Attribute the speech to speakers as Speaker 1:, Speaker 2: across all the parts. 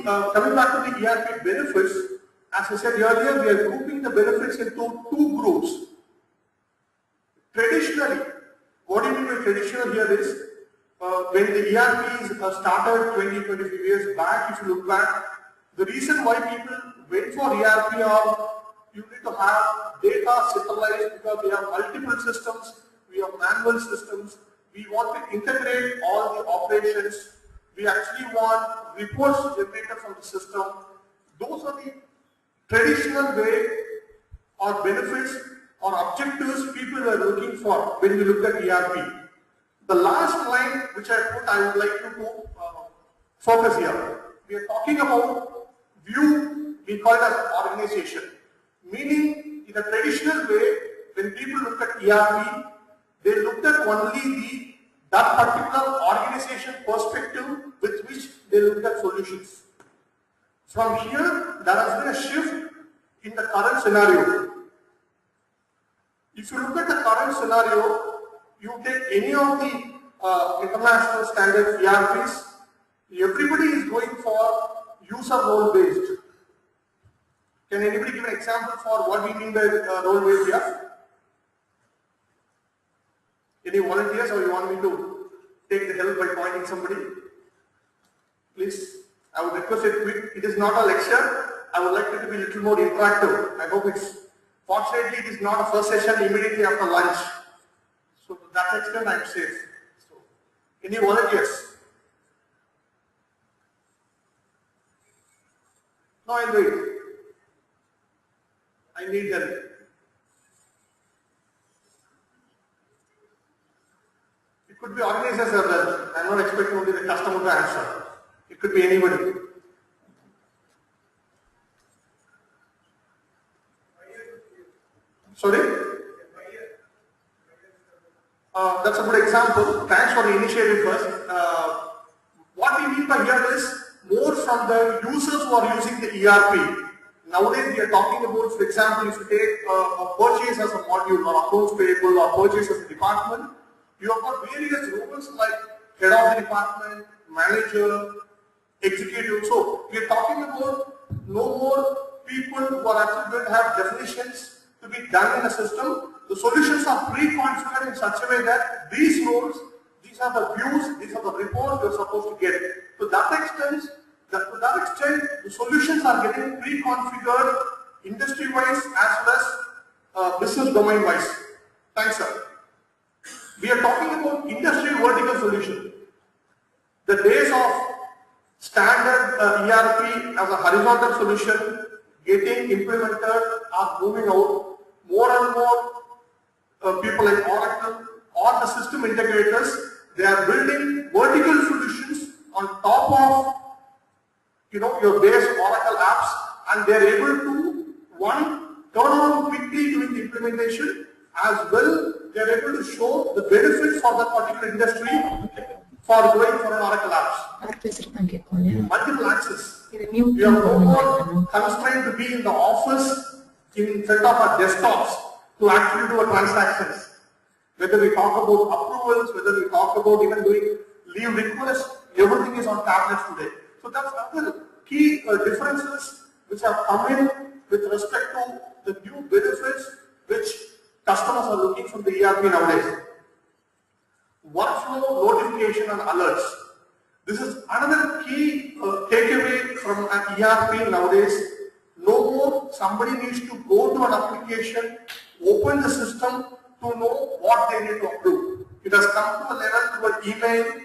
Speaker 1: coming back to the ERP benefits, as I said earlier, we are grouping the benefits into two groups. Traditionally, what do you mean by traditional here is, when the ERPs started 20-25 years back, if you look back, the reason why people went for ERP are you need to have data centralized because we have multiple systems, we have manual systems, we want to integrate all the operations, we actually want reports generated from the system. Those are the traditional way or benefits or objectives people were looking for when we looked at ERP. The last line which I would like to focus here. We are talking about view, we call it as organization. Meaning, in a traditional way, when people look at ERP, they looked at only that particular organization perspective with which they looked at solutions. From here, there has been a shift in the current scenario. If you look at the current scenario, you take any of the international standard ERPs, everybody is going for user role based. Can anybody give an example for what we mean by role based here? Any volunteers, or you want me to take the help by pointing somebody? Please, I would request it quick. It is not a lecture. I would like it to be a little more interactive. I hope it's, fortunately it is not a first session immediately after lunch. So to that extent I am safe. So, any volunteers? No, I'll wait. I need help. It could be organizers as well. I am not expecting only the customer to answer. It could be anybody. Sorry? That's a good example. Thanks for the initiative first. What we mean by here is more from the users who are using the ERP. Nowadays we are talking about, for example, if you take a purchase as a module or accounts payable or purchase as a department, you have got various roles like head of the department, manager, executive. So we are talking about no more people who are actually going to have definitions to be done in a system. The solutions are pre-configured in such a way that these roles, these are the views, these are the reports you are supposed to get. To that extent, the solutions are getting pre-configured industry-wise as well as business domain-wise. Thanks, sir. We are talking about industry vertical solution. The days of standard ERP as a horizontal solution getting implemented are moving out. More and more people like Oracle or the system integrators, they are building vertical solutions on top of your base Oracle apps, and they are able to, one, turn around quickly during the implementation, as well they are able to show the benefits for that particular industry for going for an Oracle apps. Multiple access. We are no more constrained to be in the office in front of our desktops to actually do a transactions. Whether we talk about approvals, whether we talk about even doing leave requests, everything is on tablets today. So that's other key differences which have come in with respect to the new benefits which customers are looking from the ERP nowadays. Workflow, notification and alerts. This is another key takeaway from an ERP nowadays. No more somebody needs to go to an application, open the system to know what they need to approve. It has come to a level where email,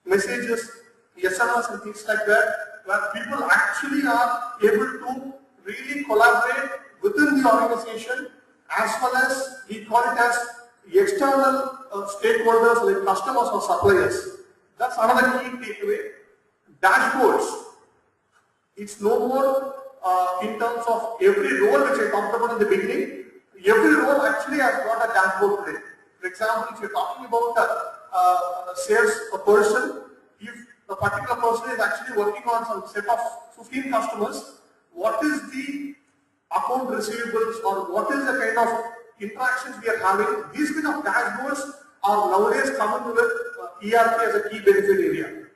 Speaker 1: messages, SMS and things like that, where people actually are able to really collaborate within the organization, as well as we call it as external stakeholders like customers or suppliers. That's another key takeaway. Dashboards. It's no more in terms of every role which I talked about in the beginning. Every role actually has got a dashboard today. For example, if you're talking about a sales person, if a particular person is actually working on some set of 15 customers, what is the account receivables or what is the kind of interactions we are having? These kind of dashboards are nowadays coming with ERP as a key benefit area.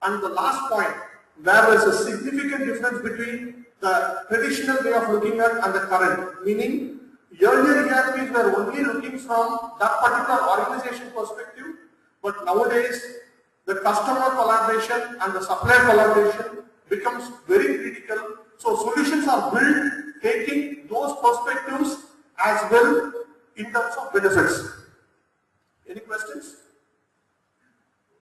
Speaker 1: And the last point, where there is a significant difference between the traditional way of looking at and the current, meaning earlier ERPs were only looking from that particular organization perspective, but nowadays the customer collaboration and the supplier collaboration becomes very critical. So solutions are built taking those perspectives as well in terms of benefits.